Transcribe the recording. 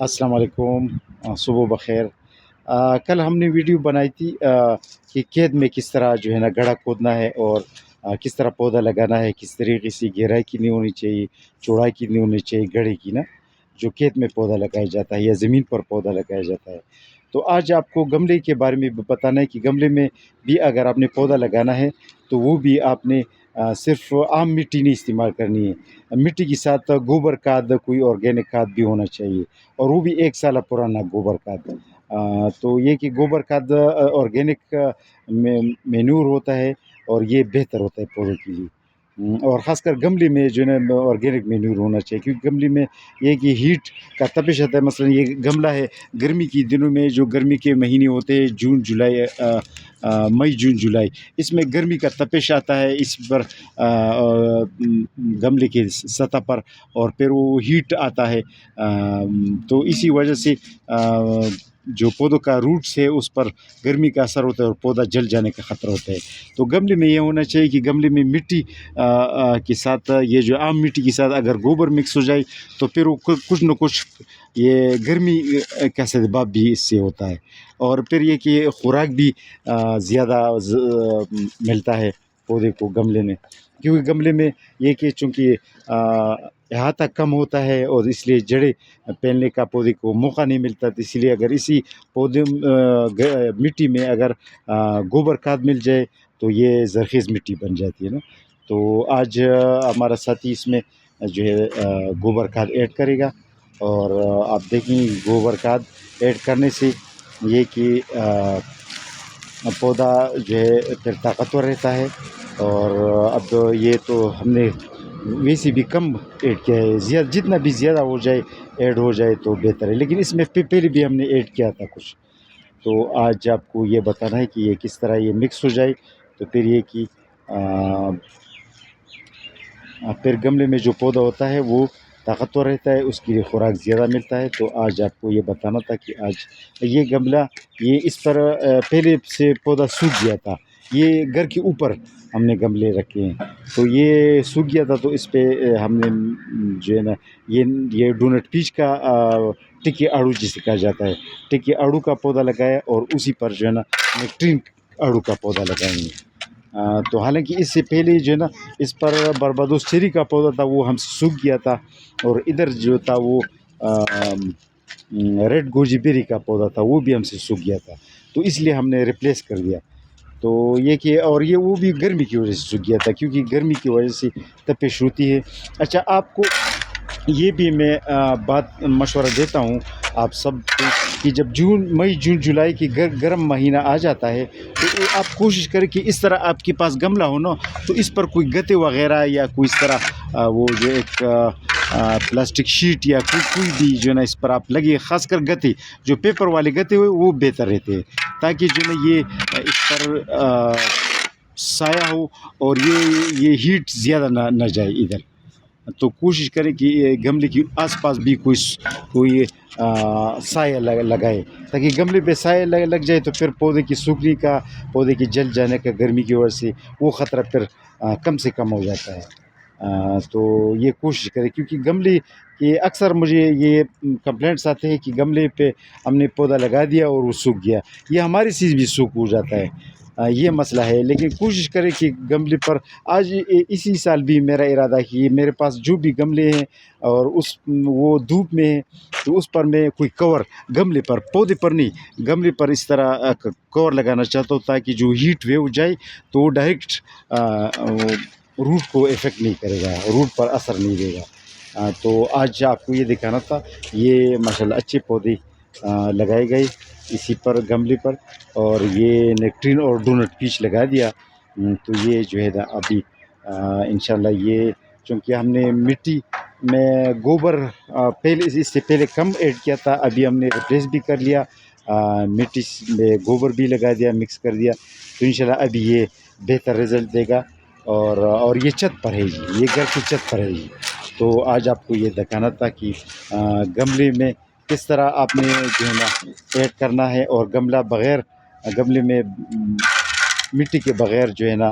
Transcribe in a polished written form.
السلام علیکم، صبح بخیر۔ کل ہم نے ویڈیو بنائی تھی کہ کھیت میں کس طرح جو ہے نا گڑھا کھودنا ہے اور کس طرح پودا لگانا ہے، کس طریقے سے گہرائی کتنی ہونی چاہیے، چوڑائی کتنی ہونی چاہیے گڑھے کی نا، جو کھیت میں پودا لگایا جاتا ہے یا زمین پر پودا لگایا جاتا ہے۔ تو آج آپ کو گملے کے بارے میں بتانا ہے کہ گملے میں بھی اگر آپ نے پودا لگانا ہے تو وہ بھی آپ نے صرف عام مٹی نہیں استعمال کرنی ہے، مٹی کے ساتھ گوبر کھاد، کوئی آرگینک کھاد بھی ہونا چاہیے، اور وہ بھی 1 سال پرانا گوبر کھاد۔ تو یہ کہ گوبر کھاد آرگینک مینور ہوتا ہے اور یہ بہتر ہوتا ہے پودوں کے لیے۔ اور خاص کر گملے میں جو ہے نا آرگینک مینور ہونا چاہیے، کیونکہ گملے میں یہ کہ ہیٹ کا تپش آتا ہے۔ مثلا یہ گملہ ہے، گرمی کے دنوں میں جو گرمی کے مہینے ہوتے ہیں، جون جولائی، مئی جون جولائی، اس میں گرمی کا تپش آتا ہے اس پر گملے کے سطح پر، اور پھر وہ ہیٹ آتا ہے۔ تو اسی وجہ سے جو پودوں کا روٹس ہے اس پر گرمی کا اثر ہوتا ہے اور پودا جل جانے کا خطرہ ہوتا ہے۔ تو گملے میں یہ ہونا چاہیے کہ گملے میں مٹی کے ساتھ، یہ جو عام مٹی کے ساتھ اگر گوبر مکس ہو جائے تو پھر وہ کچھ نہ کچھ یہ گرمی کا سبب بھی اس سے ہوتا ہے، اور پھر یہ کہ خوراک بھی زیادہ ملتا ہے پودے کو گملے میں، کیونکہ گملے میں یہ کہ چونکہ احاطہ کم ہوتا ہے اور اس لیے جڑیں پھیلنے کا پودے کو موقع نہیں ملتا، تو اس لیے اگر اسی پودے مٹی میں اگر گوبر کھاد مل جائے تو یہ زرخیز مٹی بن جاتی ہے نا۔ تو آج ہمارا ساتھی اس میں جو ہے گوبر کھاد ایڈ کرے گا، اور آپ دیکھیں گوبر کھاد ایڈ کرنے سے یہ کہ پودا جو ہے پھر طاقتور رہتا ہے۔ اور اب یہ تو ہم نے ویسے بھی کم ایڈ کیا ہے، جتنا بھی زیادہ ہو جائے ایڈ ہو جائے تو بہتر ہے، لیکن اس میں پہلے بھی ہم نے ایڈ کیا تھا کچھ۔ تو آج آپ کو یہ بتانا ہے کہ یہ کس طرح یہ مکس ہو جائے، تو پھر یہ کہ پھر گملے میں جو پودا ہوتا ہے وہ طاقتور رہتا ہے، اس کے لیے خوراک زیادہ ملتا ہے۔ تو آج آپ کو یہ بتانا تھا کہ آج یہ گملہ، یہ اس پر پہلے سے پودا سوکھ گیا تھا، یہ گھر کے اوپر ہم نے گملے رکھے ہیں، تو یہ سوکھ گیا تھا، تو اس پہ ہم نے جو ہے نا یہ ڈونٹ پیچ کا ٹکی آڑو جسے کہا جاتا ہے، ٹکی آڑو کا پودا لگایا، اور اسی پر جو ہے نا نیکٹرین آڑو کا پودا لگائیں گے۔ تو حالانکہ اس سے پہلے جو ہے نا اس پر بربادوس چیری کا پودا تھا، وہ ہم سے سوکھ گیا تھا، اور ادھر جو تھا وہ ریڈ گوجی بیری کا پودا تھا، وہ بھی ہم سے سوکھ گیا تھا، تو اس لیے ہم نے ریپلیس کر دیا۔ تو یہ کہ اور یہ وہ بھی گرمی کی وجہ سے سوکھ گیا تھا، کیونکہ گرمی کی وجہ سے تپش ہوتی ہے۔ اچھا، آپ کو یہ بھی میں بات مشورہ دیتا ہوں آپ سب کو کہ جب مئی جون جولائی کی گرم مہینہ آ جاتا ہے تو آپ کوشش کریں کہ اس طرح آپ کے پاس گملہ ہو نا، تو اس پر کوئی گتے وغیرہ یا کوئی اس طرح وہ جو ایک پلاسٹک شیٹ یا کوئی بھی جو ہے نا اس پر آپ لگے، خاص کر گتے جو پیپر والے گتے ہوئے وہ بہتر رہتے ہیں، تاکہ جو ہے نا یہ اس پر سایہ ہو اور یہ ہیٹ زیادہ نہ جائے ادھر۔ تو کوشش کریں کہ گملے کے آس پاس بھی کوئی سایہ لگائے، تاکہ گملے پہ سایہ لگ جائے تو پھر پودے کی سوکھنے کا، پودے کی جل جانے کا گرمی کی وجہ سے وہ خطرہ پھر کم سے کم ہو جاتا ہے۔ تو یہ کوشش کریں، کیونکہ گملے کے اکثر مجھے یہ کمپلینٹس آتے ہیں کہ گملے پہ ہم نے پودا لگا دیا اور وہ سوکھ گیا، یہ ہماری چیز بھی سوکھ ہو جاتا ہے، یہ مسئلہ ہے۔ لیکن کوشش کریں کہ گملے پر آج اسی سال بھی میرا ارادہ ہے کہ میرے پاس جو بھی گملے ہیں اور وہ دھوپ میں ہیں، تو اس پر میں کوئی کور گملے پر، پودے پر نہیں، گملے پر اس طرح کور لگانا چاہتا ہوں، تاکہ جو ہیٹ ویو جائے تو وہ ڈائریکٹ روٹ کو افیکٹ نہیں کرے گا، روٹ پر اثر نہیں دے گا۔ تو آج آپ کو یہ دکھانا تھا، یہ ماشاءاللہ اچھے پودے لگائے گئے اسی پر گملے پر، اور یہ نیکٹرین اور ڈونٹ پیچ لگا دیا۔ تو یہ جو ہے نا ابھی انشاءاللہ یہ چونکہ ہم نے مٹی میں گوبر پہلے اس سے پہلے کم ایڈ کیا تھا، ابھی ہم نے ریپلیس بھی کر لیا، مٹی میں گوبر بھی لگا دیا، مکس کر دیا، تو انشاءاللہ ابھی یہ بہتر رزلٹ دے گا۔ اور یہ چھت پر ہے جی، یہ گھر کی چھت پر ہے جی۔ تو آج آپ کو یہ دکھانا تھا کہ گملے میں کس طرح آپ نے جو ہے نا ایڈ کرنا ہے، اور گملے میں مٹی کے بغیر جو ہے نا